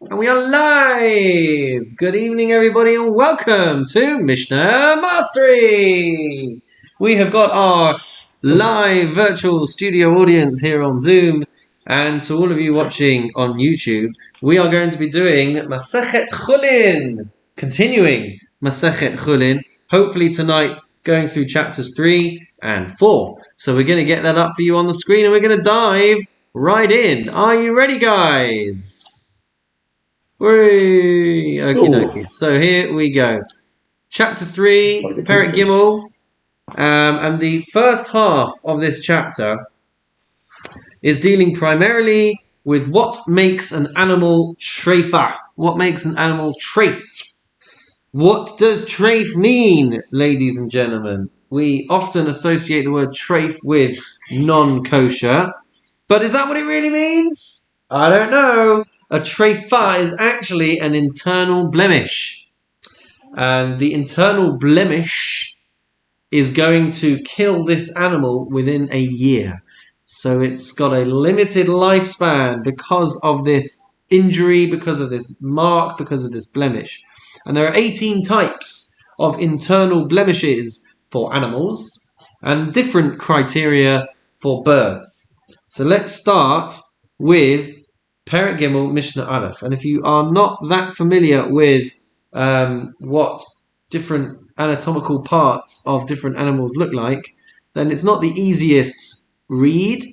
And we are live! Good evening, everybody, and welcome to Mishnah Mastery! We have got our live virtual studio audience here on Zoom, and to all of you watching on YouTube, we are going to be doing Masechet Chullin, continuing Masechet Chullin, hopefully tonight going through chapters 3 and 4. So we're going to get that up for you on the screen, and we're going to dive right in. Are you ready, guys? Whee! Okie dokie. So here we go. Chapter 3, Perek Gimel. And the first half of this chapter is dealing primarily with what makes an animal treifa. What makes an animal treif? What does treif mean, ladies and gentlemen? We often associate the word treif with non-kosher. But is that what it really means? I don't know. A treifa is actually an internal blemish. And the internal blemish is going to kill this animal within a year. So it's got a limited lifespan because of this injury, because of this mark, because of this blemish. And there are 18 types of internal blemishes for animals and different criteria for birds. So let's start with Perek Gimel Mishnah Aleph. And if you are not that familiar with what different anatomical parts of different animals look like, then it's not the easiest read,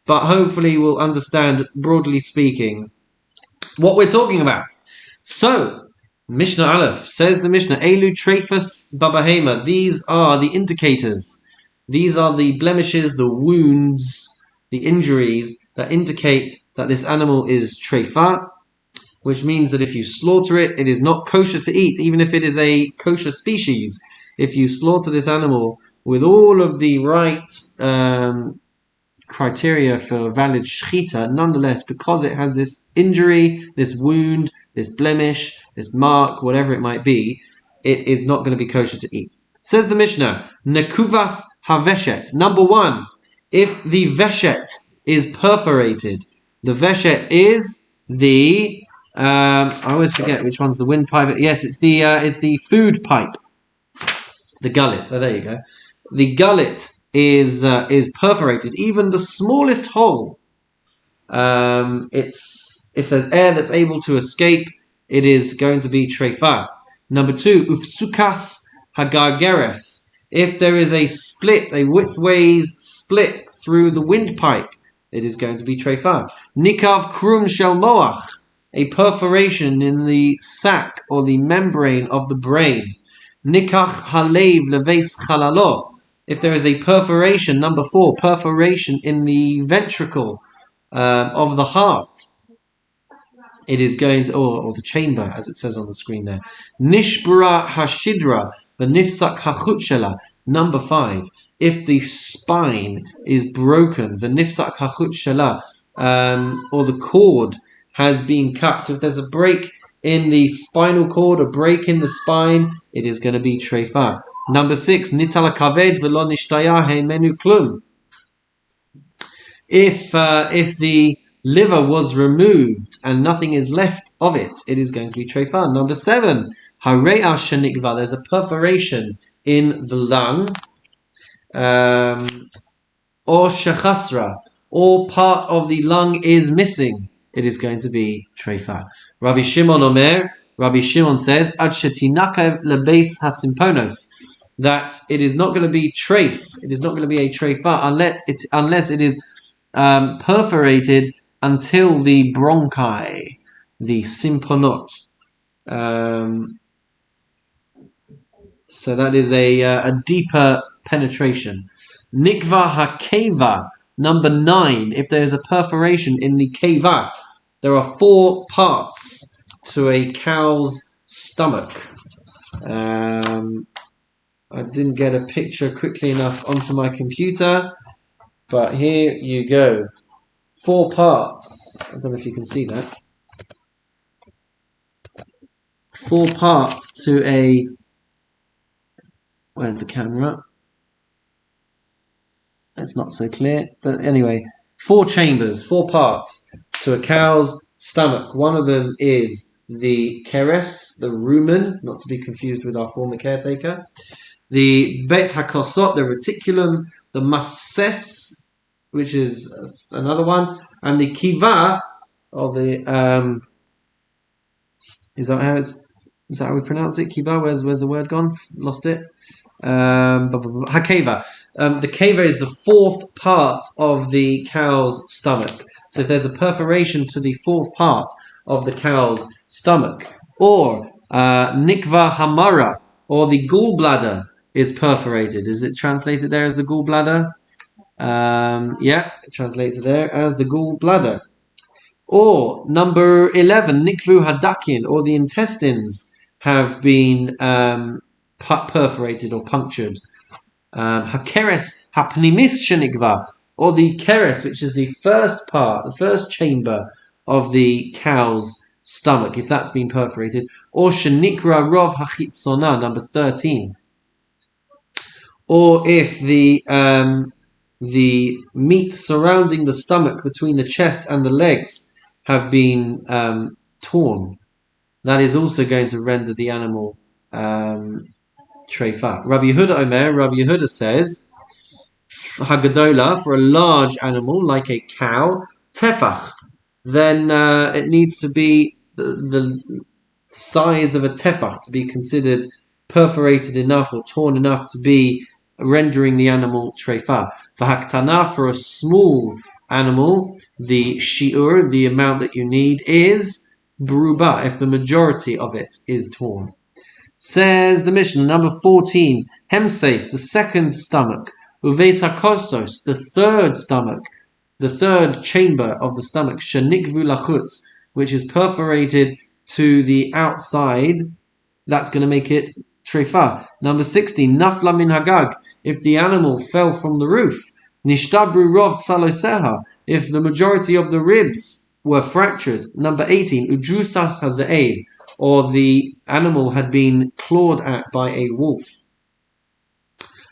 but hopefully we'll understand, broadly speaking, what we're talking about. So, Mishnah Aleph, says the Mishnah, Elu Treifas Babahema, these are the indicators. These are the blemishes, the wounds, the injuries that indicate that this animal is treifa, which means that if you slaughter it, it is not kosher to eat, even if it is a kosher species. If you slaughter this animal with all of the right criteria for valid shechita, nonetheless, because it has this injury, this wound, this blemish, this mark, whatever it might be, it is not going to be kosher to eat. Says the Mishnah, nekuvas haveshet. Number 1, if the veshet is perforated, the veshet is the I always forget which one's the windpipe. Yes, it's the food pipe, the gullet. Oh, there you go. The gullet is perforated. Even the smallest hole. If there's air that's able to escape, it is going to be treifa. Number 2, ufsukas hagargeres. If there is a split, a widthways split through the windpipe, it is going to be treifa. Nikav krum shel moach, a perforation in the sac or the membrane of the brain. Nikach halev leves chalalo. If there is a perforation, number 4, perforation in the ventricle of the heart, it is going to, or the chamber, as it says on the screen there. Nishbura hashidra, the nifsak hachutshela. Number 5, if the spine is broken, the nifsak hachutshela, or the cord has been cut. So if there's a break in the spinal cord, a break in the spine, it is going to be treifa. Number 6, nitala kaved velo nishtaya heimenu klum. If the liver was removed and nothing is left of it, it is going to be treifa. Number 7, hare'a shenikva, there's a perforation in the lung, or shechasra, or part of the lung is missing, it is going to be treifa. Rabbi Shimon Omer, Rabbi Shimon says, Ad shetinaka lebeis hasimponos, that it is not going to be treif, it is not going to be a treifa unless it is perforated until the bronchi, the simponot. So that is a deeper penetration. Nikva hakeva, number 9, if there is a perforation in the keva. There are 4 parts to a cow's stomach. I didn't get a picture quickly enough onto my computer, but here you go. 4 parts. I don't know if you can see that. 4 parts to a... Where's the camera? It's not so clear. But anyway, 4 chambers, 4 parts to a cow's stomach. One of them is the keres, the rumen, not to be confused with our former caretaker. The bet hakosot, the reticulum. The masses, which is another one. And the kiva, or the is that how we pronounce it? Kiva. Where's the word gone? Lost it. Hakeva. The keva is the fourth part of the cow's stomach. So if there's a perforation to the fourth part of the cow's stomach, or nikva hamara, or the gallbladder is perforated. Is it translated there as the gallbladder? Yeah, it translates it there as the gallbladder. Or number 11, nikvu hadakin, or the intestines have been perforated or punctured. Hakeres hapnimis shenikva, or the keres, which is the first part, the first chamber of the cow's stomach, if that's been perforated. Or shenikra rov hachitzona, number 13. Or if the meat surrounding the stomach between the chest and the legs have been torn, that is also going to render the animal treifa. Rabbi Yehuda says, Hagadola, for a large animal like a cow, tefach, then it needs to be the size of a tefach to be considered perforated enough or torn enough to be rendering the animal treifa. For haktana, for a small animal, the shi'ur, the amount that you need, is beruba, if the majority of it is torn. Says the Mishnah, number 14, hemses, the second stomach, uveis hakosos, the third stomach, the third chamber of the stomach, shenikvu lachutz, which is perforated to the outside, that's going to make it treifa. Number 16, nafla min hagag, if the animal fell from the roof, nishtabru rov tzaloseha, if the majority of the ribs were fractured. Number 18, udrusas hazaev, or the animal had been clawed at by a wolf.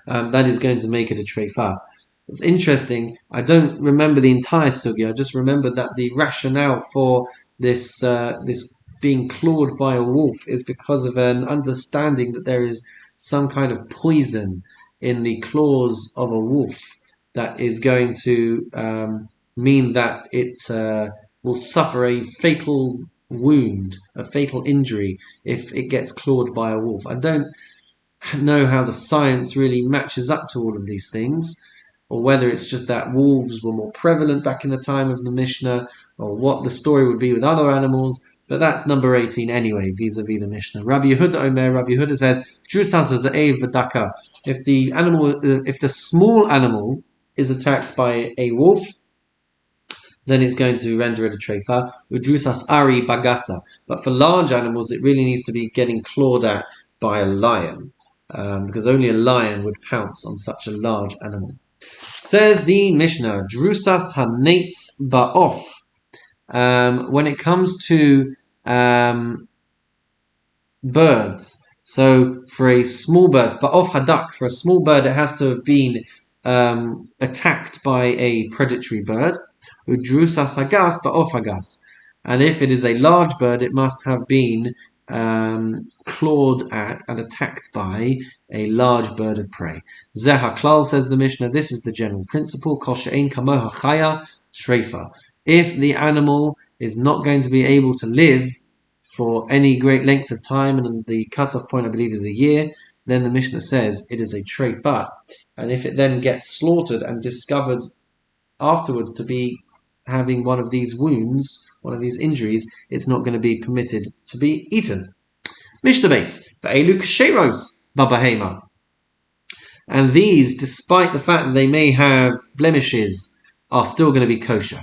That is going to make it a treifa. It's interesting. I don't remember the entire sugya. I just remember that the rationale for this being clawed by a wolf is because of an understanding that there is some kind of poison in the claws of a wolf that is going to mean that it will suffer a fatal wound, a fatal injury, if it gets clawed by a wolf. I don't know how the science really matches up to all of these things, or whether it's just that wolves were more prevalent back in the time of the Mishnah, or what the story would be with other animals. But that's number 18 anyway, vis-a-vis the Mishnah. Rabbi Yehuda says, Drusas za'ev b'daka. If the small animal is attacked by a wolf, then it's going to render it a treifa. Udrusas ari bagasa. But for large animals, it really needs to be getting clawed at by a lion, because only a lion would pounce on such a large animal. Says the Mishnah, Drusas hanetz ba'of. When it comes to birds, so for a small bird, ba'of hadak, for a small bird, it has to have been attacked by a predatory bird. Udrusas hagas ba'of hagas. And if it is a large bird, it must have been clawed at and attacked by a large bird of prey. Zeh haklal, says the Mishnah, this is the general principle. Kol she'ein kamoha chaya shreifa. If the animal is not going to be able to live for any great length of time, and the cutoff point, I believe, is a year, then the Mishnah says it is a treifa. And if it then gets slaughtered and discovered afterwards to be having one of these wounds, one of these injuries, it's not going to be permitted to be eaten. Mishnah base, ve'elu ksheros babahema. And these, despite the fact that they may have blemishes, are still going to be kosher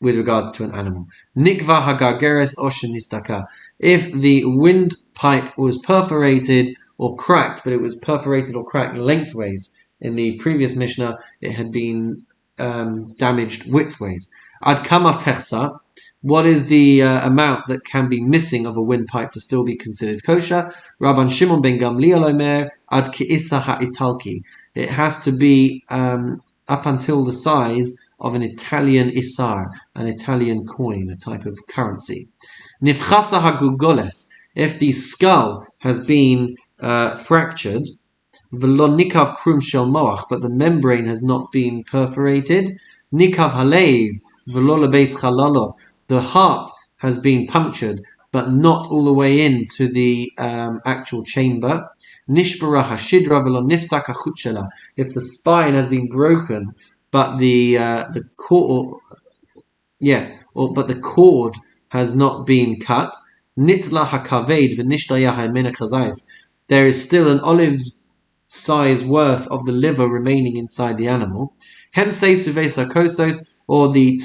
with regards to an animal. Nikva hagageres oshenistaka. If the windpipe was perforated or cracked, but it was perforated or cracked lengthways, in the previous Mishnah, it had been damaged widthways. Ad kama techsa, what is the amount that can be missing of a windpipe to still be considered kosher? Rabban Shimon ben Gamliel omer ad ki'isa ha'italki. It has to be up until the size of an Italian isar, an Italian coin, a type of currency. Nifchasa hagugoles, if the skull has been fractured, v'lo nikav krum shel moach, but the membrane has not been perforated, nikav halev v'lo lebeis chalalo, the heart has been punctured, but not all the way into the actual chamber. Nishbara hashidra v'lo nifsak hachut shela, if the spine has been broken, but the cord, but the cord has not been cut. Nitla hakaved v'nishtayah ha'mena chazayis, there is still an olive's size worth of the liver remaining inside the animal. Hemse suvesakosos, or the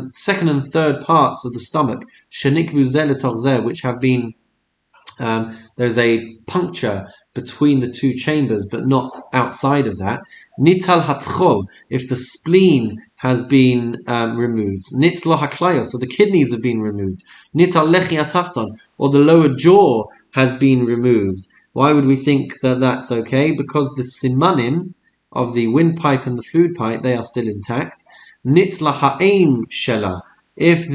second and third parts of the stomach, shenikvu zeletorzeh, which have been there's a puncture between the two chambers, but not outside of that. Nital hatchol, if the spleen has been removed. Nitlo haklayos, so the kidneys have been removed. Nital lechi atachton, or the lower jaw has been removed. Why would we think that that's okay? Because the simanim of the windpipe and the food pipe, they are still intact. Nitla ha'eim shela, if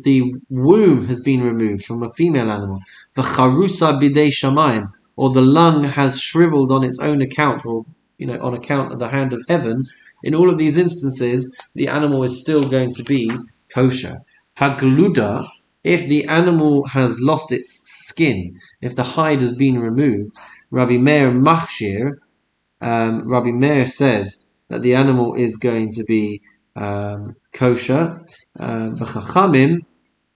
the womb has been removed from a female animal, v'charusa bidei shamayim, or the lung has shriveled on its own account, or on account of the hand of heaven, in all of these instances, the animal is still going to be kosher. Hagluda, if the animal has lost its skin, if the hide has been removed, Rabbi Meir machshir, Rabbi Meir says that the animal is going to be kosher. V'chachamim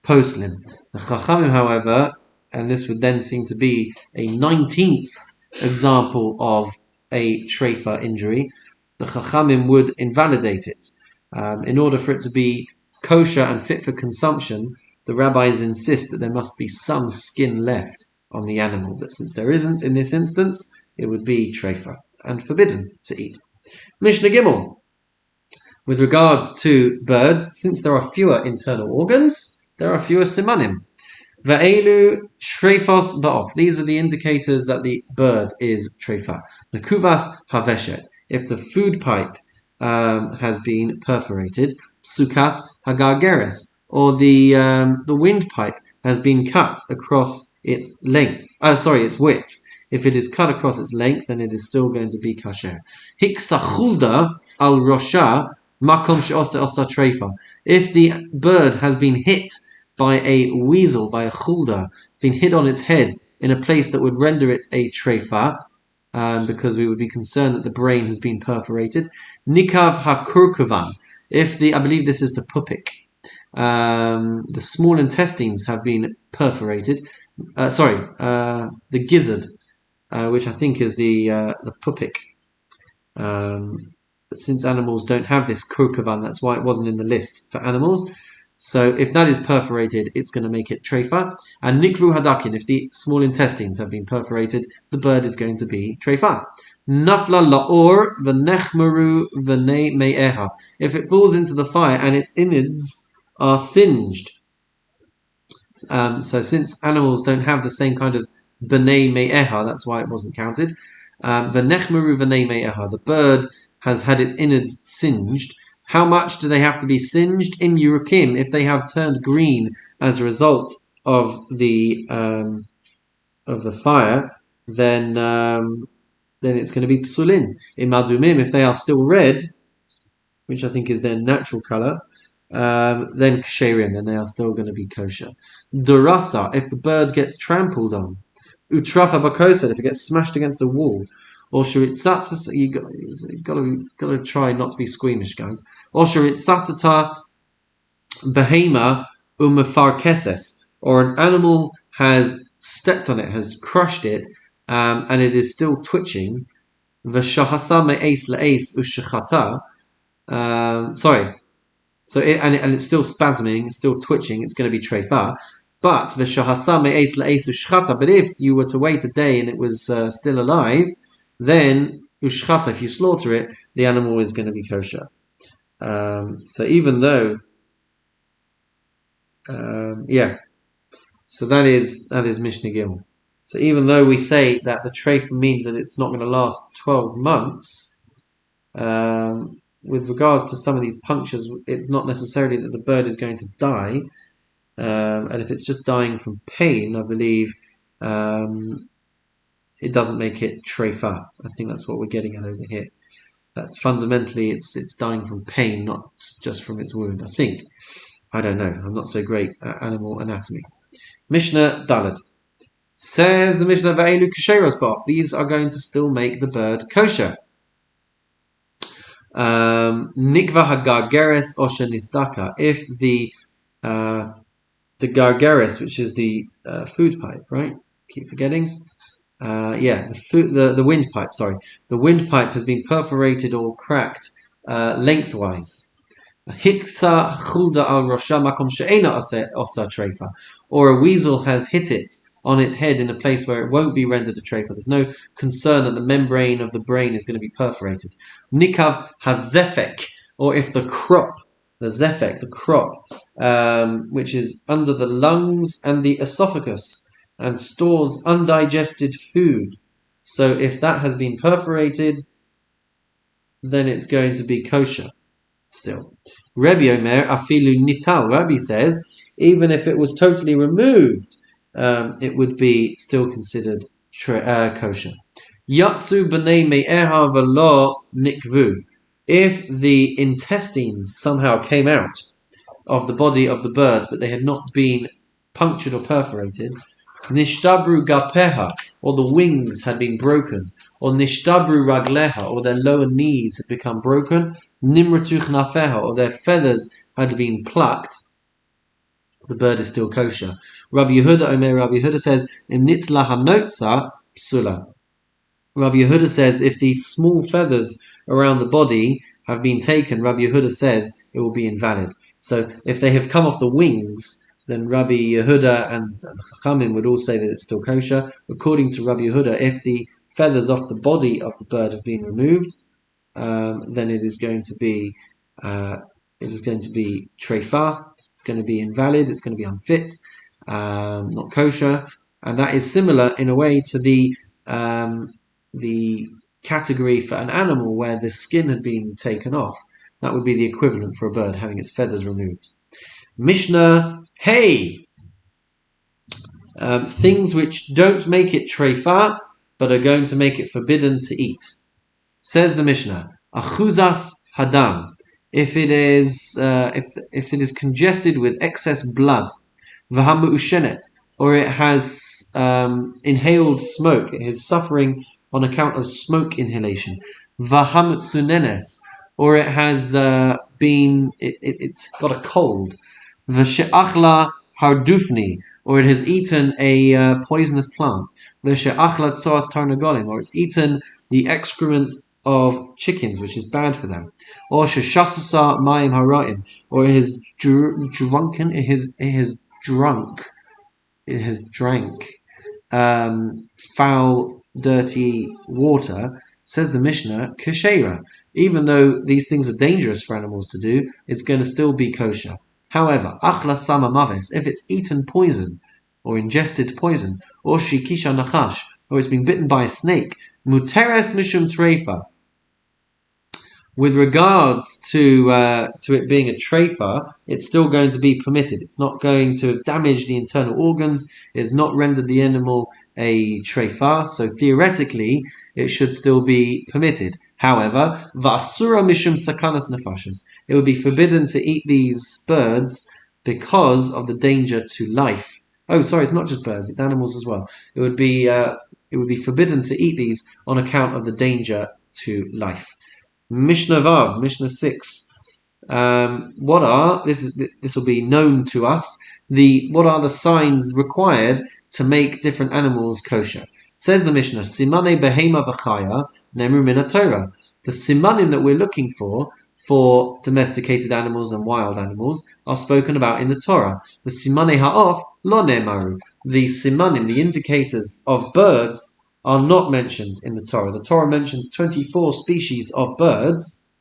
poslim. The chachamim, however, and this would then seem to be a 19th example of a treifa injury, the chachamim would invalidate it. In order for it to be kosher and fit for consumption, the rabbis insist that there must be some skin left on the animal. But since there isn't in this instance, it would be treifa and forbidden to eat. Mishnah Gimel. With regards to birds, since there are fewer internal organs, there are fewer simanim. Ve'elu treifos ba'of. These are the indicators that the bird is treifa. Nekuvas haveshet. If the food pipe has been perforated, psukas hagargeres, or the windpipe has been cut across its its width. If it is cut across its length, then it is still going to be kasher. Hiksachulda al rosha makom she'osa osa treifa. If the bird has been hit by a weasel, by a chulda, it's been hit on its head in a place that would render it a treifa, because we would be concerned that the brain has been perforated. Nikav hakurkuvan. If I believe this is the pupik, the small intestines have been perforated. The gizzard, which I think is the pupik. But since animals don't have this kurkavan, that's why it wasn't in the list for animals. So if that is perforated, it's going to make it treifa. And nikvu hadakin, if the small intestines have been perforated, the bird is going to be treifa. Nafla la'or v'nechmeru v'nei me'eha. If it falls into the fire and its innards are singed. So since animals don't have the same kind of b'nei me'eha, that's why it wasn't counted. V'nechmeru v'nei me'eha. The bird has had its innards singed. How much do they have to be singed? Im yurukim, if they have turned green as a result of the fire, then it's going to be psulin. Im adumim, if they are still red, which I think is their natural color, then ksherim, then they are still going to be kosher. Durasa, if the bird gets trampled on. Utrafa bakosa, if it gets smashed against a wall. Or shuritzatata, you got to try not to be squeamish, guys. Or shuritzatata behema umefarkeses, or an animal has stepped on it, has crushed it, and it is still twitching. V'shahasa me'es le'es ushachata. So it's still spasming, it's still twitching. It's going to be treifa. But v'shahasa me'es le'es ushachata. But if you were to wait a day and it was still alive, then ushchata, if you slaughter it, the animal is going to be kosher. So even though, so that is Mishnah Gimel. So even though we say that the treifa means that it's not going to last 12 months, with regards to some of these punctures, it's not necessarily that the bird is going to die. And if it's just dying from pain, I believe it doesn't make it treifa. I think that's what we're getting at over here. That fundamentally it's dying from pain, not just from its wound. I think. I don't know. I'm not so great at animal anatomy. Mishnah Daled. Says the Mishnah, Va'elu kasheros bach. These are going to still make the bird kosher. Nikva hagargeres osha nisdaka. If the gargeres, which is the food pipe, right? Keep forgetting. The windpipe. Sorry, the windpipe has been perforated or cracked lengthwise. Hiksa chulda al rosha makom she'ena osa treifa, or a weasel has hit it on its head in a place where it won't be rendered a treifa. There's no concern that the membrane of the brain is going to be perforated. Nikav hazefek, or if the crop, which is under the lungs and the esophagus and stores undigested food. So if that has been perforated, then it's going to be kosher still. Rabbi Omer afilu nital. Rabbi says, even if it was totally removed, it would be still considered kosher. Yatsu b'nei me'eha v'lo nikvu. If the intestines somehow came out of the body of the bird, but they had not been punctured or perforated, nishtabru gapeha, or the wings had been broken, or nishtabru ragleha, or their lower knees had become broken, nimratu chnafeha, or their feathers had been plucked, the bird is still kosher. Rabbi Yehuda says, Im nitzla hanotza psula. Rabbi Yehuda says, if the small feathers around the body have been taken, Rabbi Yehuda says it will be invalid. So if they have come off the wings, then Rabbi Yehuda and Chachamim would all say that it's still kosher. According to Rabbi Yehuda, if the feathers off the body of the bird have been removed, then it is going to be treifa. It's going to be invalid. It's going to be unfit, not kosher, and that is similar in a way to the category for an animal where the skin had been taken off. That would be the equivalent for a bird having its feathers removed. Mishnah Hey. Things which don't make it treifa, but are going to make it forbidden to eat. Says the Mishnah, Achuzas hadam. If it is congested with excess blood, v'hamu ushenet, or it has inhaled smoke, it is suffering on account of smoke inhalation, v'hamutsunenes, or it has it's got a cold, v'she'achla hardufni, or it has eaten a poisonous plant, v'she'achla tsoas tarnagolim, or it's eaten the excrement of chickens, which is bad for them, or sheshasusa mayim haraim, or it has drank foul, dirty water. Says the Mishnah, kashera. Even though these things are dangerous for animals to do, it's going to still be kosher. However, achla sama maves, if it's eaten poison or ingested poison, or shikisha nachash, or it's been bitten by a snake, muteres mishum treifa. With regards to it being a treifa, it's still going to be permitted. It's not going to damage the internal organs. It's not rendered the animal a treifa, so theoretically it should still be permitted. However, v'asura mishum sakanas nefashos, it would be forbidden to eat these birds because of the danger to life. Oh, sorry, it's not just birds; it's animals as well. It would be forbidden to eat these on account of the danger to life. Mishnah Vav, Mishnah 6. This will be known to us. What are the signs required to make different animals kosher? Says the Mishnah, Simane behema v'chaya nemru min haTorah. The simanim that we're looking for domesticated animals and wild animals are spoken about in the Torah. The simane ha'of lo nemaru. The simanim, the indicators of birds, are not mentioned in the Torah. The Torah mentions 24 species of birds,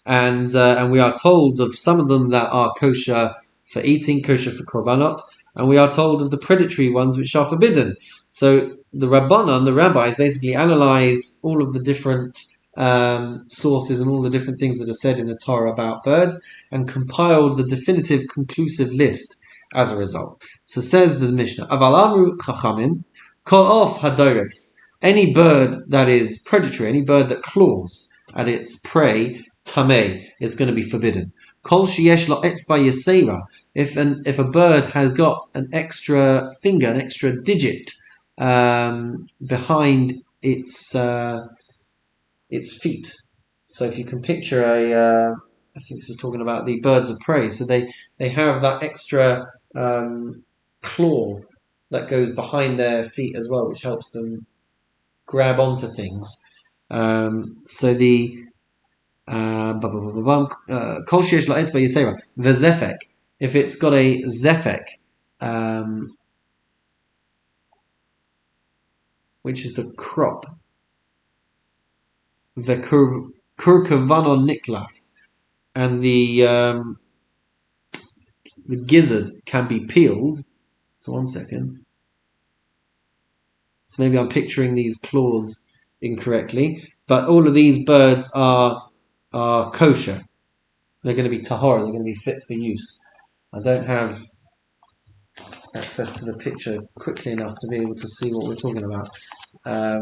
and we are told of some of them that are kosher for eating, kosher for korbanot, and we are told of the predatory ones which are forbidden. So the rabbis basically analyzed all of the different sources and all the different things that are said in the Torah about birds, and compiled the definitive, conclusive list as a result. So says the Mishnah, Aval amru chachamim, kol of hadores, any bird that is predatory, any bird that claws at its prey, tameh, is going to be forbidden. Kol sheyesh lo etzba yesera, if a bird has got an extra finger, an extra digit behind its feet. So if you can picture I think this is talking about the birds of prey. So they have that extra claw that goes behind their feet as well, which helps them grab onto things. So the kol sheyesh lo etzba yesera v'zefek, if it's got a zefek, which is the crop, the kurkavanon niklaf, and the gizzard can be peeled. So 1 second. So maybe I'm picturing these claws incorrectly, but all of these birds are kosher. They're going to be tahor. They're going to be fit for use. I don't have access to the picture quickly enough to be able to see what we're talking about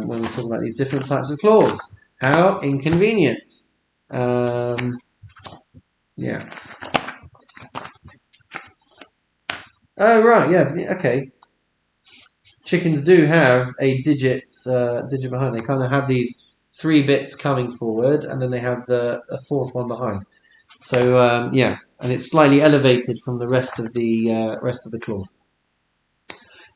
when we talk about these different types of claws. How inconvenient. Yeah. Oh, right, yeah, okay. Chickens do have a digit behind. They kind of have these 3 bits coming forward, and then they have a 4th one behind. So, yeah, and it's slightly elevated from the rest of the claws.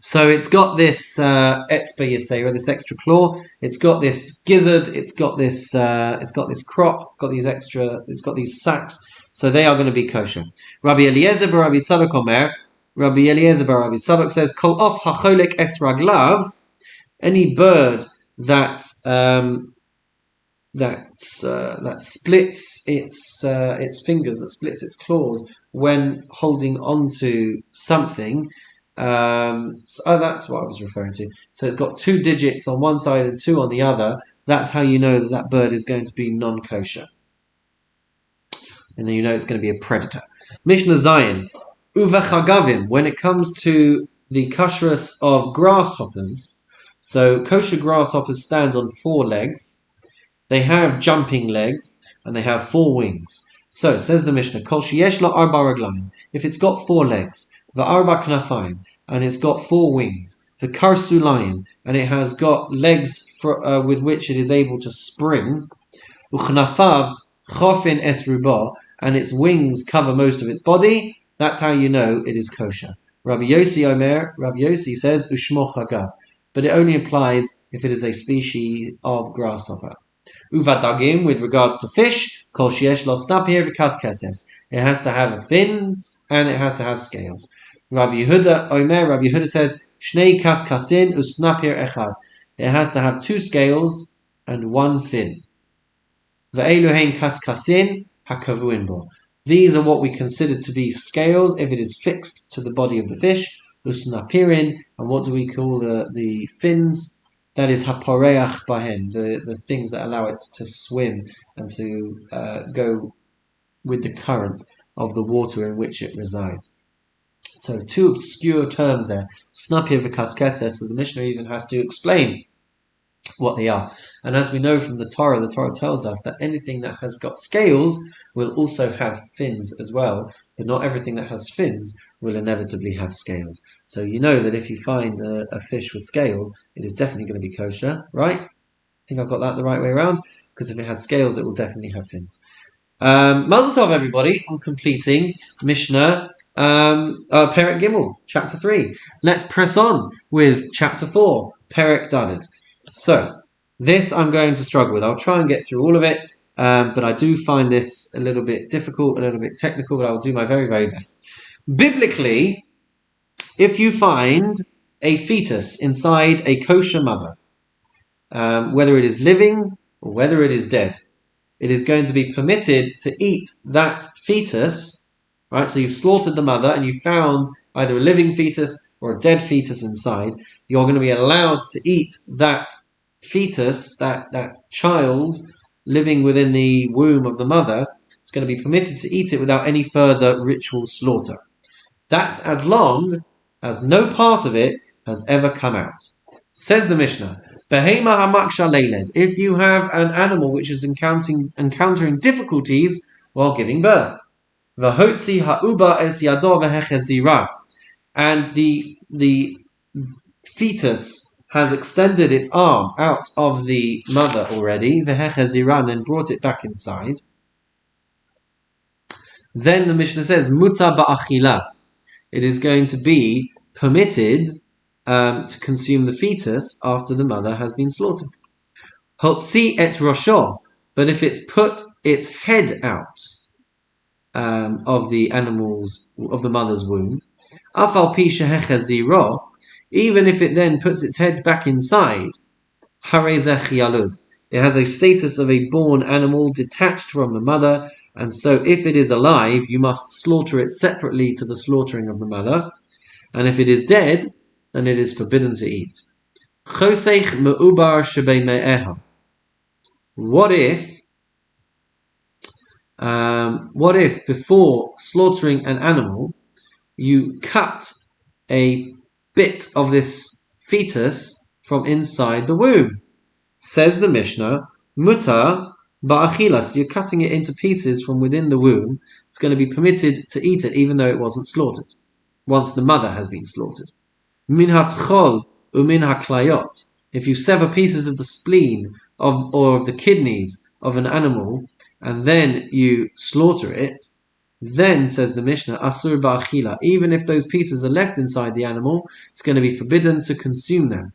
So it's got this etzba yesera, this extra claw. It's got this gizzard. It's got this crop. It's got these sacs. So they are going to be kosher. Rabbi Eliezer bar Rabbi Tzadok Omer. Rabbi Eliezer bar Rabbi Tzadok says, "Kol of hacholek es raglav," any bird that splits its fingers, that splits its claws when holding onto something. That's what I was referring to. So it's got 2 digits on one side and 2 on the other. That's how you know that bird is going to be non-kosher. And then you know it's going to be a predator. Mishnah Zion. Uvechagavim, when it comes to the kashrus of grasshoppers. So kosher grasshoppers stand on 4 legs. They have jumping legs and they have 4 wings. So says the Mishnah, Kol sheyesh lo arba raglayim, if it's got 4 legs, v'arba knafayim, and it's got 4 wings, v'karsulayim, and it has got legs with which it is able to spring, u'chnafav chofin es ruba, and its wings cover most of its body, that's how you know it is kosher. Rabbi Yossi says, ushmo chagav, but it only applies if it is a species of grasshopper. Uvadagim, with regards to fish, kol sheyesh lo snapir v'kaskeses, it has to have fins and it has to have scales. Rabbi Yehuda says, shnei kaskasin usnapir echad, it has to have 2 scales and 1 fin. Ve'eluhein kaskasin hakavuin bo, these are what we consider to be scales if it is fixed to the body of the fish. Usnapirin, and what do we call the fins? That is haporeach bahen, the things that allow it to swim and to go with the current of the water in which it resides. So 2 obscure terms there, snapir v'kaskeses, so the Mishnah even has to explain what they are. And as we know from the Torah tells us that anything that has got scales will also have fins as well, but not everything that has fins will inevitably have scales. So you know that if you find a fish with scales, it is definitely going to be kosher, right? I think I've got that the right way around, because if it has scales, it will definitely have fins. Mazel tov, everybody, on completing Mishnah Perek Gimel, chapter 3. Let's press on with chapter 4, Perek Dalet. So, this I'm going to struggle with. I'll try and get through all of it, but I do find this a little bit difficult, a little bit technical, but I'll do my very, very best. Biblically, if you find a fetus inside a kosher mother, whether it is living or whether it is dead, it is going to be permitted to eat that fetus, right? So you've slaughtered the mother and you found either a living fetus or a dead fetus inside. You're going to be allowed to eat that fetus, that child, living within the womb of the mother, it's going to be permitted to eat it without any further ritual slaughter. That's as long as no part of it has ever come out. Says the Mishnah, Behema hamaksha leiled. If you have an animal which is encountering difficulties while giving birth, v'hotzi ha'uba es yado v'hechezira, and the fetus has extended its arm out of the mother already, v'hechezira, and then brought it back inside. Then the Mishnah says, muta ba'achila. It is going to be permitted to consume the fetus after the mother has been slaughtered. Hotzi et rosho, but if it's put its head out of the mother's womb, afal pi shehechaziro, even if it then puts its head back inside, harezech yalud, it has a status of a born animal detached from the mother, and so if it is alive, you must slaughter it separately to the slaughtering of the mother, and if it is dead, then it is forbidden to eat. Choseich me'ubar shebei me'eha. What if before slaughtering an animal, you cut a bit of this fetus from inside the womb? Says the Mishnah, mutar ba'achilas. You're cutting it into pieces from within the womb. It's going to be permitted to eat it even though it wasn't slaughtered, once the mother has been slaughtered. Min ha'tchol umin ha'klayot. If you sever pieces of the spleen or of the kidneys of an animal and then you slaughter it, then, says the Mishnah, asur ba'achila. Even if those pieces are left inside the animal, it's going to be forbidden to consume them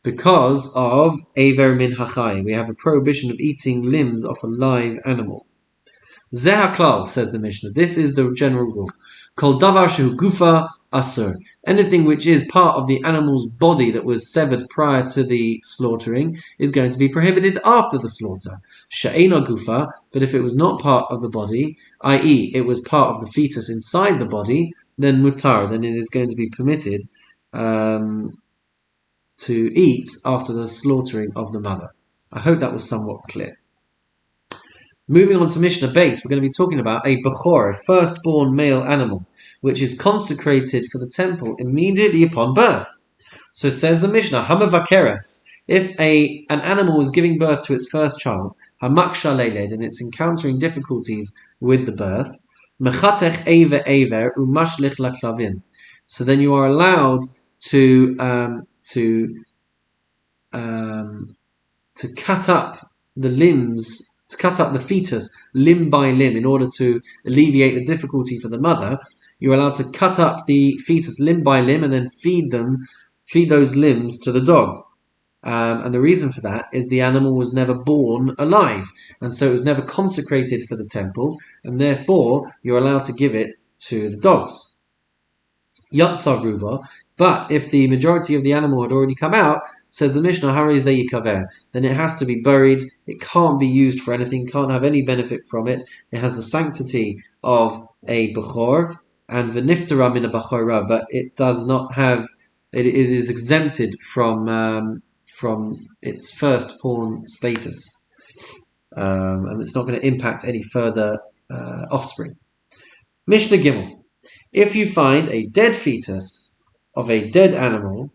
because of aver min hachai. We have a prohibition of eating limbs of a live animal. Zeh haklal, says the Mishnah. This is the general rule. Kol davar shehu gufa asur. Anything which is part of the animal's body that was severed prior to the slaughtering is going to be prohibited after the slaughter. She'ena gufa, but if it was not part of the body, i.e. it was part of the fetus inside the body, then mutar, then it is going to be permitted to eat after the slaughtering of the mother. I hope that was somewhat clear. Moving on to Mishnah Base, we're going to be talking about a bechor, a firstborn male animal, which is consecrated for the temple immediately upon birth. So says the Mishnah, Hamavakeres, if an animal is giving birth to its first child, Hamaksha leiled, and it's encountering difficulties with the birth, Mechatech ever umashlich laklavin. So then you are allowed to cut up the limbs, to cut up the fetus limb by limb in order to alleviate the difficulty for the mother. You're allowed to cut up the fetus limb by limb and then feed those limbs to the dog. And the reason for that is the animal was never born alive, and so it was never consecrated for the temple, and therefore you're allowed to give it to the dogs. Yatzar ruba, but if the majority of the animal had already come out, says the Mishnah, Harizei Yikaver, then it has to be buried. It can't be used for anything, can't have any benefit from it. It has the sanctity of a bechor, and v'niftara min a bachora, but it does not have, it is exempted from its firstborn status, and it's not going to impact any further offspring. Mishnah Gimel, if you find a dead fetus of a dead animal,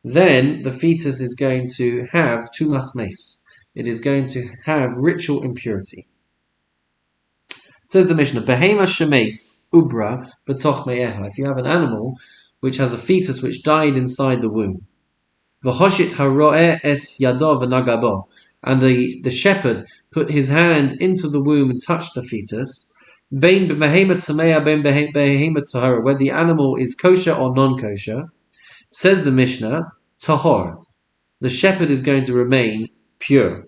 then the fetus is going to have tumas mace. It is going to have ritual impurity. Says the Mishnah, Behema shemes ubra b'toch me'eha. If you have an animal which has a fetus which died inside the womb, v'hoshit haro'eh es yado v'nagabo, and the shepherd put his hand into the womb and touched the fetus, bein behema tamea bein behema tahara, whether the animal is kosher or non-kosher, says the Mishnah, tahor, the shepherd is going to remain pure.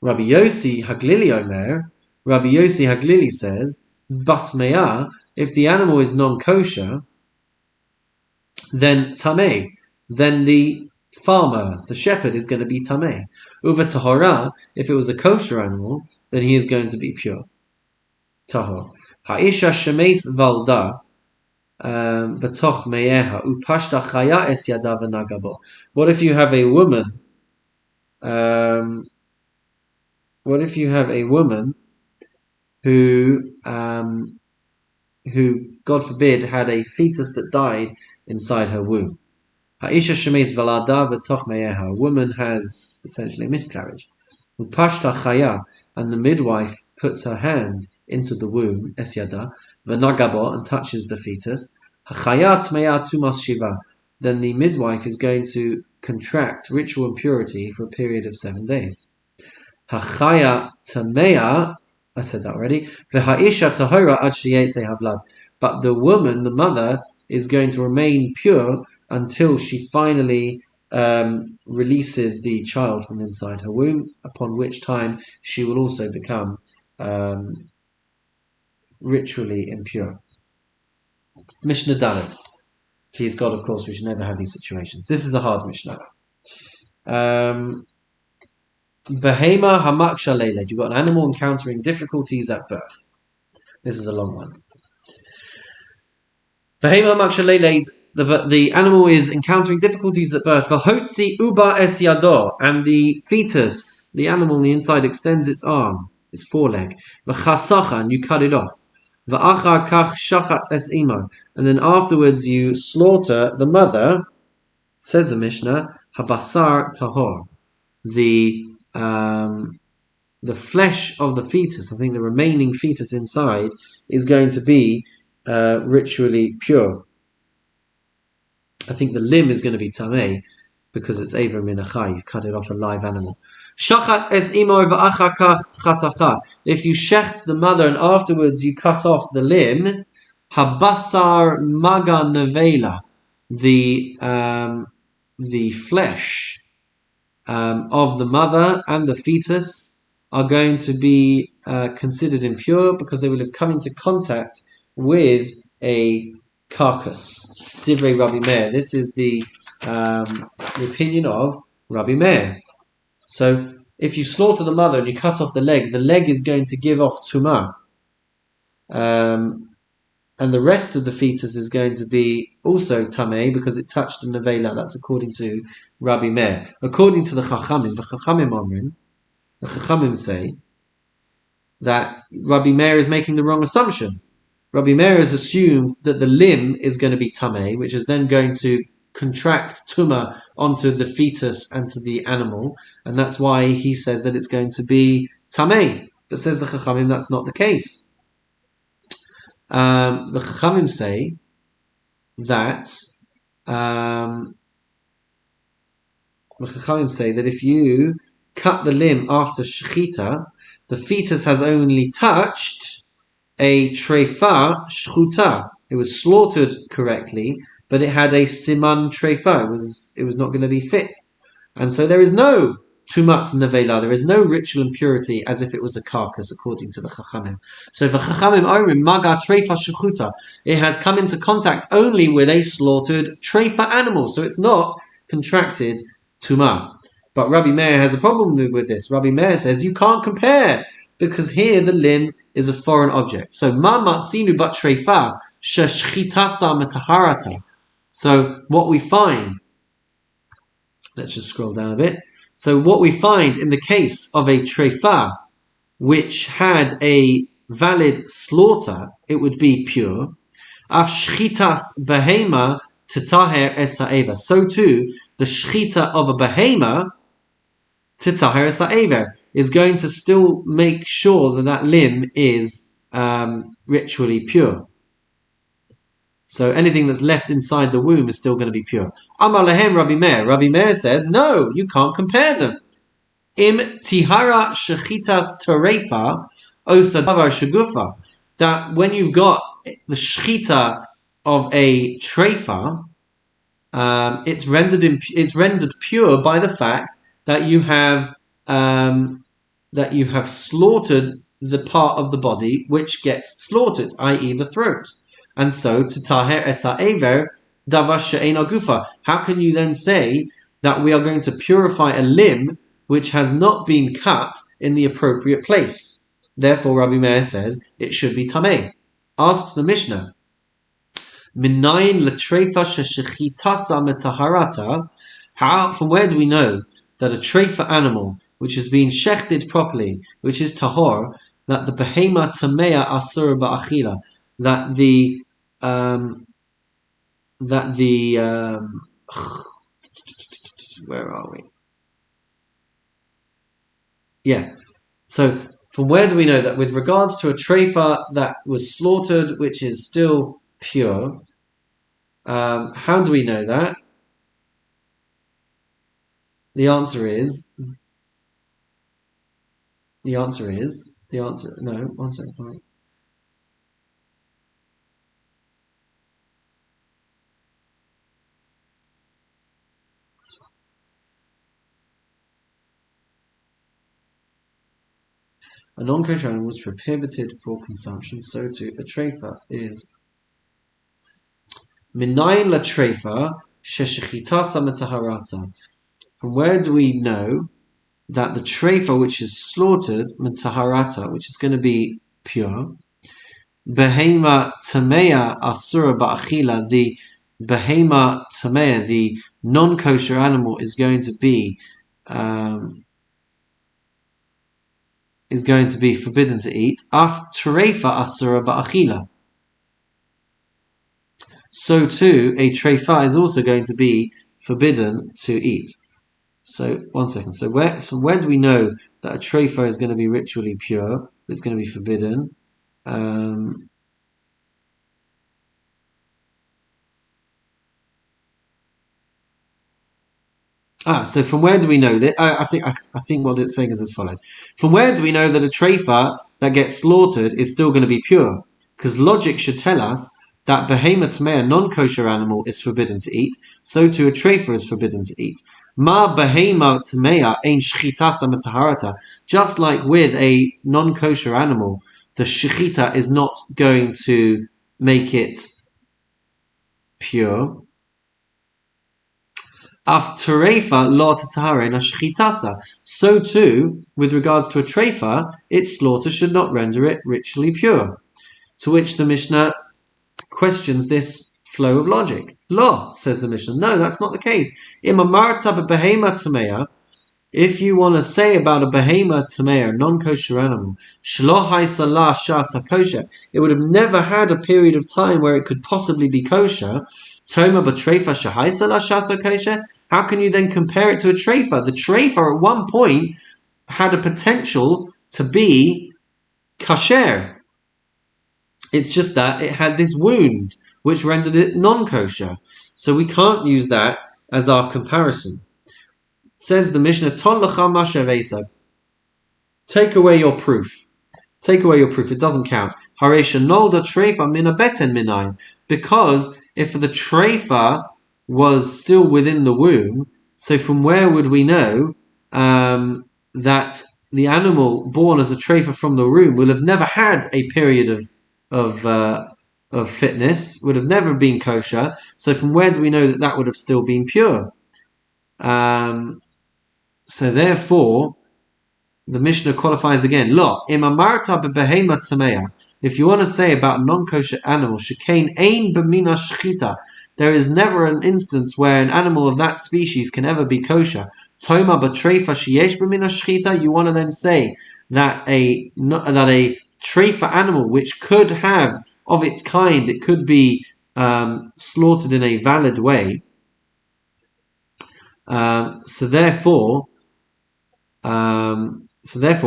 Rabbi Yossi Haglili Omer, Rabbi Yossi Haglili says, bat me'ah, if the animal is non-kosher, then tameh, then the farmer, the shepherd, is going to be tameh. Uva tahora, if it was a kosher animal, then he is going to be pure. Tahor. Ha'isha shemes valda, b'toch me'eha, upashta chaya es yada v'nagabo. What if you have a woman what if you have a woman who, God forbid, had a fetus that died inside her womb? Ha'isha shemet valada v'toch me'eha. A woman has essentially a miscarriage. Upashta chaya, and the midwife puts her hand into the womb, esyada, v'nagabo, and touches the fetus. Ha'chaya tmeya tumas shiva. Then the midwife is going to contract ritual impurity for a period of 7 days. Ha'chaya tmeya, I said that already. V'ha'isha tahora ad sheyetze havlad. But the woman, the mother, is going to remain pure until she finally releases the child from inside her womb, upon which time she will also become ritually impure. Mishnah Dalet. Please God, of course, we should never have these situations. This is a hard Mishnah. Behema hamaksha leiled. You've got an animal encountering difficulties at birth. This is a long one. Behema hamaksha leiled. The animal is encountering difficulties at birth. V'hotzi uba es yado, and the fetus, the animal on the inside, extends its arm, its foreleg. V'chasacha, and you cut it off. V'achar kach shachat es imo, and then afterwards you slaughter the mother. Says the Mishnah, habasar tahor, the flesh of the fetus. I think the remaining fetus inside is going to be ritually pure. I think the limb is going to be tamei because it's Ever min achai. You've cut it off a live animal. Shachat es imo v'achakach chatacha. If you shecht the mother and afterwards you cut off the limb, habasar maga nevela, the flesh of the mother and the fetus are going to be considered impure because they will have come into contact with a carcass. Divrei Rabbi Meir. This is the opinion of Rabbi Meir. So if you slaughter the mother and you cut off the leg is going to give off tumah. And the rest of the fetus is going to be also tamei because it touched the nevela. That's according to Rabbi Meir. According to the Chachamim, the Chachamim say that Rabbi Meir is making the wrong assumption. Rabbi Meir has assumed that the limb is going to be tamei, which is then going to contract tumah onto the fetus and to the animal, and that's why he says that it's going to be tamei. But says the Chachamim, that's not the case. The Chachamim say that if you cut the limb after shechita, the fetus has only touched a treifa shchuta. It was slaughtered correctly, but it had a siman treifa. It was not going to be fit. And so there is no tumat nevela, there is no ritual impurity as if it was a carcass, according to the Chachamim. So the Chachamim orim maga treifa shchuta, it has come into contact only with a slaughtered treifa animal, so it's not contracted tumah. But Rabbi Meir has a problem with this. Rabbi Meir says you can't compare, because here the limb is a foreign object. So ma matzinu bat treifa sheshchitasa metaharata. So what we find, let's just scroll down a bit. So what we find in the case of a treifa which had a valid slaughter, it would be pure. Af shchitas behema titaher es ha'eva. So too, the shchita of a behema titaher es ha'eva is going to still make sure that that limb is ritually pure. So anything that's left inside the womb is still going to be pure. Amar lehem Rabbi Meir. Rabbi Meir says, no, you can't compare them. Im tihara shechitas terefa osa davar shegufa. That when you've got the shechita of a treifa, it's rendered pure by the fact that you have slaughtered the part of the body which gets slaughtered, i.e. the throat. And so, to taher esa ever davar she'eino gufa. How can you then say that we are going to purify a limb which has not been cut in the appropriate place? Therefore, Rabbi Meir says it should be tamei. Asks the Mishnah, Minayin l'treifa sheshechitasa metaharata. How? From where do we know that a treifa animal which has been shechted properly, which is tahor, that the behema tamea asur ba'achila, that the where are we? Yeah. So from where do we know that with regards to a treifa that was slaughtered, which is still pure? How do we know that? The answer is. No, one second. Right. A non-kosher animal was prohibited for consumption, so too a treifa is. Minayin la treifa sheshechitasa metaharata. From where do we know that the treifa which is slaughtered, metaharata, which is going to be pure, behema tamea asura ba'achila, the behema tamea, the non-kosher animal, is going to be forbidden to eat. Af treifa asura ba'achila. So too, a treifa is also going to be forbidden to eat. So, one second. So where do we know that a treifa is going to be ritually pure? It's going to be forbidden. So from where do we know that? I think what it's saying is as follows. From where do we know that a treifa that gets slaughtered is still going to be pure? Because logic should tell us that behema tamea, non-kosher animal, is forbidden to eat. So too a treifa is forbidden to eat. Ma behema tamea ein shchitasa metaharata. Just like with a non-kosher animal, the shechita is not going to make it pure. Af terefa lo tatahare na shchitasa. So too, with regards to a treifa, its slaughter should not render it ritually pure. To which the Mishnah questions this flow of logic. Lo, says the Mishnah. No, that's not the case. Imamarta behema tamea. If you want to say about a behema tamea, non-kosher animal, shlo haisala shasa kosher, it would have never had a period of time where it could possibly be kosher. Toma b'treifa shahaisala shasa kosher. How can you then compare it to a treifa? The treifa at one point had a potential to be kasher. It's just that it had this wound, which rendered it non-kosher. So we can't use that as our comparison. Says the Mishnah, Ton lecha mashavesa. Take away your proof. Take away your proof. It doesn't count. Haresha nolda treifa mina beten minayin. Because if the treifa was still within the womb, so from where would we know that the animal born as a treifa from the womb will have never had a period of fitness, would have never been kosher. So from where do we know that would have still been pure? So therefore, the Mishnah qualifies again. Lo, imamarta behema tamea. If you want to say about a non-kosher animal, shekain ein b'mina shchita, there is never an instance where an animal of that species can ever be kosher. Toma b'treifa sheyesh b'mina shchita. You want to then say that a treifa animal, which could have of its kind, it could be slaughtered in a valid way. So therefore,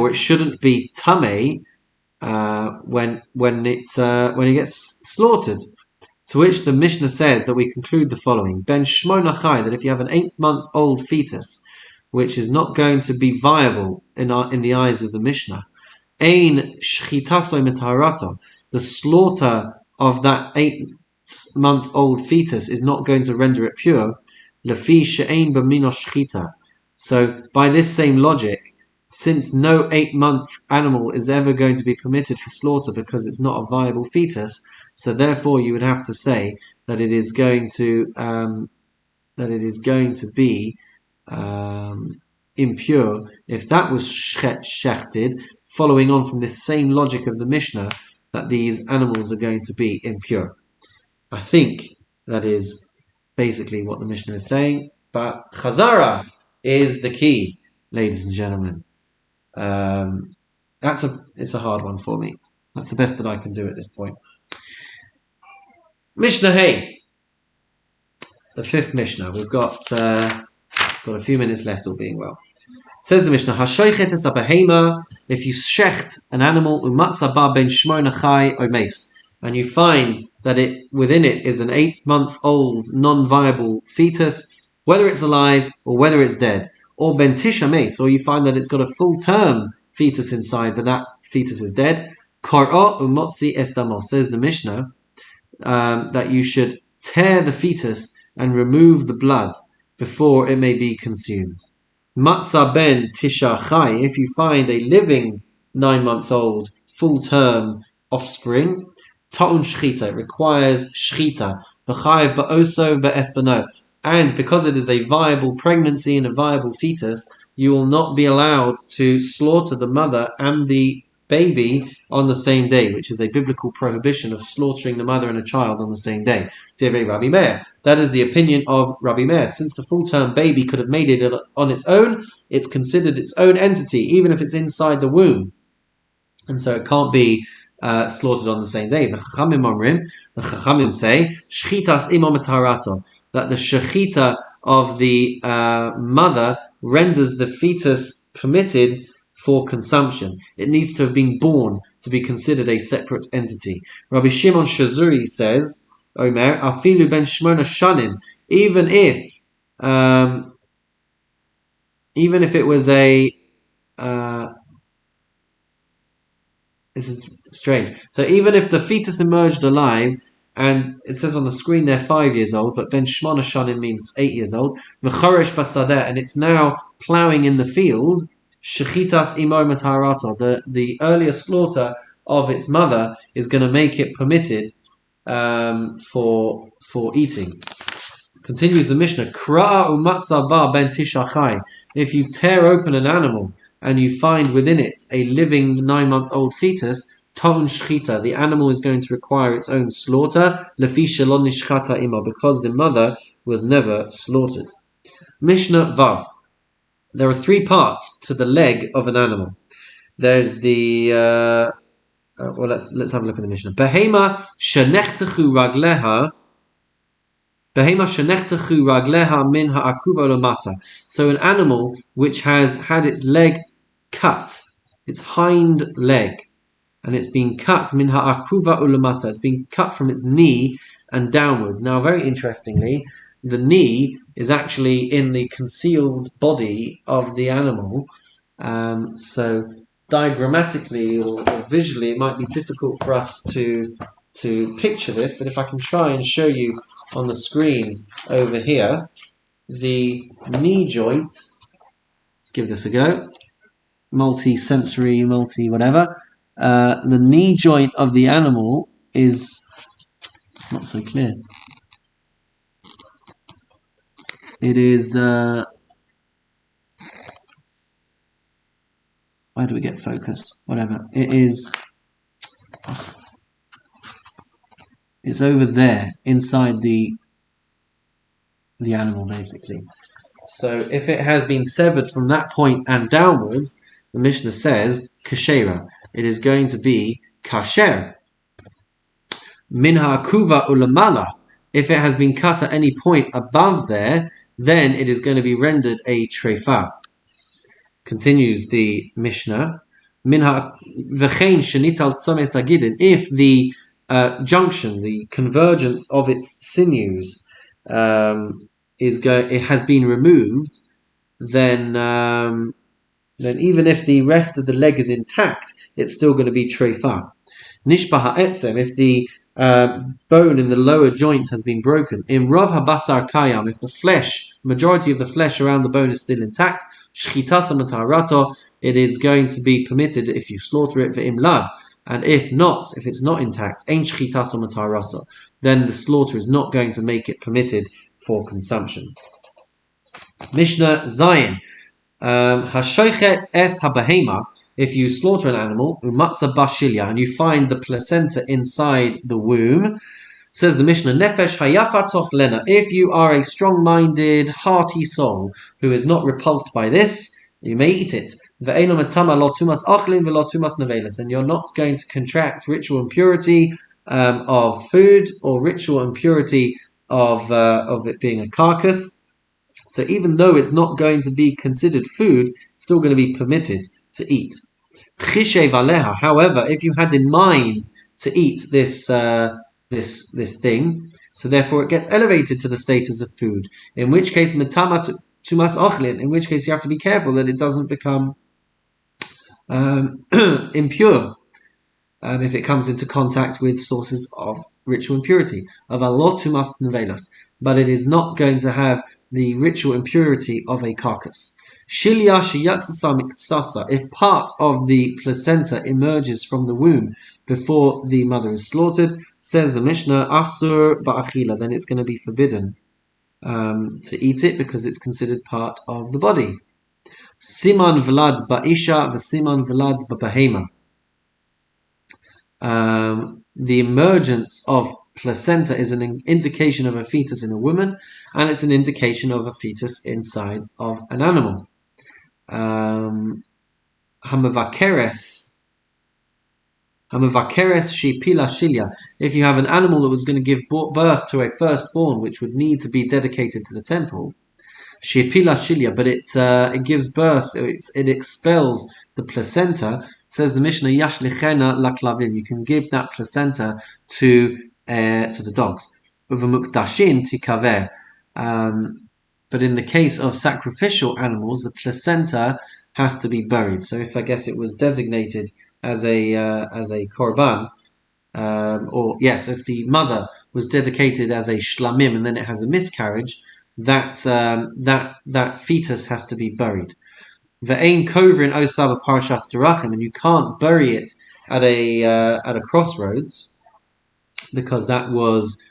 it shouldn't be tamei when it gets slaughtered. To which the Mishnah says that we conclude the following: Ben shmona chai, that if you have an 8-month-old fetus, which is not going to be viable in the eyes of the Mishnah, ein shchitaso metaharato, the slaughter of that 8-month-old fetus is not going to render it pure. Lefi she'ein b'mino shchita. So by this same logic, since no 8-month animal is ever going to be permitted for slaughter because it's not a viable fetus, so therefore you would have to say that it is going to be impure if that was shechted, following on from this same logic of the Mishnah that these animals are going to be impure. I think that is basically what the Mishnah is saying, but Chazara is the key. ladies and gentlemen. It's a hard one for me. That's the best that I can do at this point. Mishnah Hey, the fifth Mishnah. We've got a few minutes left, all being well. Says the Mishnah, Hashoichet es abahema, if you shecht an animal, umatza ba ben shmona chai omes, and you find that within it is an 8-month-old non-viable fetus, whether it's alive or whether it's dead, or ben tisha mes, or you find that it's got a full-term fetus inside, but that fetus is dead, kar'o umotzi es damos, says the Mishnah, that you should tear the fetus and remove the blood before it may be consumed. Matzah ben tisha chai, if you find a living 9-month-old full-term offspring, ta'un shchita, it requires shchita, v'chayev ba'oso be'esbano, and because it is a viable pregnancy and a viable fetus, you will not be allowed to slaughter the mother and the baby on the same day, which is a biblical prohibition of slaughtering the mother and a child on the same day. Divrei Rabbi Meir. That is the opinion of Rabbi Meir. Since the full-term baby could have made it on its own, it's considered its own entity, even if it's inside the womb. And so it can't be slaughtered on the same day. The Chachamim say, Shchitas imo metarato, that the shechita of the mother renders the fetus permitted for consumption. It needs to have been born to be considered a separate entity. Rabbi Shimon Shazuri says, Omer, afilu ben shmona shanim, even if it was a this is strange. So even if the fetus emerged alive, and it says on the screen they're 5 years old, but ben shmona shanim means 8 years old, mechoresh basadeh, and it's now ploughing in the field, shechitas imo matarato, the earlier slaughter of its mother is going to make it permitted for eating. Continues the Mishnah, Kra'a umatza ba ben tisha chai, if you tear open an animal and you find within it a living 9-month-old fetus, ta'un shchita, the animal is going to require its own slaughter, lefi shelon nishchata imo, because the mother was never slaughtered. Mishnah Vav. There are 3 parts to the leg of an animal. There's the let's have a look at the Mishnah. Behema shenechtechu ragleha min ha'akuva lamata. So an animal which has had its leg cut, its hind leg, and it's been cut min ha'akuva ulamata. It's been cut from its knee and downwards. Now, very interestingly, the knee is actually in the concealed body of the animal. So diagrammatically or visually, it might be difficult for us to picture this, but if I can try and show you on the screen over here, the knee joint, let's give this a go, multi-sensory, multi-whatever, the knee joint of the animal it's not so clear. It is, where do we get focus? Whatever. It is, it's over there, inside the animal, basically. So if it has been severed from that point and downwards, the Mishnah says, kashera, it is going to be kasher. Minha kuva ulamala, if it has been cut at any point above there, then it is going to be rendered a trefa. Continues the Mishnah, Minha v'chein shenital tzomes agidin, if the junction, the convergence of its sinews it has been removed, then even if the rest of the leg is intact, it's still going to be trefa. Nishba ha'etzem, if the bone in the lower joint has been broken. In Rav habasar kayam, if the flesh, majority of the flesh around the bone is still intact, shchitasa matarato, it is going to be permitted if you slaughter it, ve'im lav. And if not, if it's not intact, ein shchitasa mataraso, then the slaughter is not going to make it permitted for consumption. Mishnah Zayin. Hashoichet es habahema, if you slaughter an animal, umatza bashilya, and you find the placenta inside the womb, says the Mishnah, nefesh hayafa toch lena, if you are a strong-minded, hearty soul who is not repulsed by this, You may eat it. And you're not going to contract ritual impurity of food or ritual impurity of it being a carcass. So even though it's not going to be considered food, it's still going to be permitted to eat. However, if you had in mind to eat this thing, so therefore it gets elevated to the status of food. In which case, tumas ochlin. In which case, you have to be careful that it doesn't become impure if it comes into contact with sources of ritual impurity. But it is not going to have the ritual impurity of a carcass. If part of the placenta emerges from the womb before the mother is slaughtered, says the Mishnah, asur ba'achila, then it's going to be forbidden to eat it because it's considered part of the body. Siman vlad ba'isha v'siman vlad ba'bahema. The emergence of placenta is an indication of a fetus in a woman, and it's an indication of a fetus inside of an animal. Hamavakeres shipila shilya. If you have an animal that was going to give birth to a firstborn, which would need to be dedicated to the temple, shipila shilya, but it gives birth, it expels the placenta. It says the Mishnah, yashlichena laklavim. You can give that placenta to the dogs. Uvamukdashin tikaver. But in the case of sacrificial animals, the placenta has to be buried. So if I guess it was designated as a korban, if the mother was dedicated as a shlamim and then it has a miscarriage, that fetus has to be buried. Ve'ein kovrin osaba parshas derachim, and you can't bury it at a crossroads because that was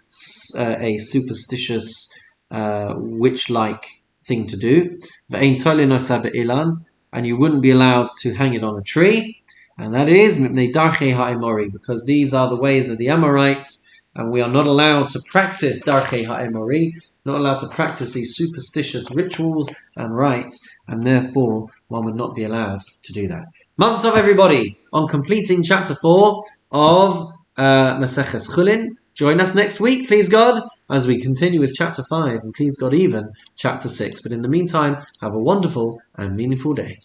a superstitious witch-like thing to do. Ve'ein tolin osaba ilan, and you wouldn't be allowed to hang it on a tree, and that is mipnei darchei ha'emori, because these are the ways of the Amorites, and we are not allowed to practice darchei ha'emori, not allowed to practice these superstitious rituals and rites, and therefore one would not be allowed to do that. Mazel tov, everybody, on completing chapter 4 of Maseches Chullin. Join us next week, please God, as we continue with chapter 5, and please God even chapter 6. But in the meantime, have a wonderful and meaningful day.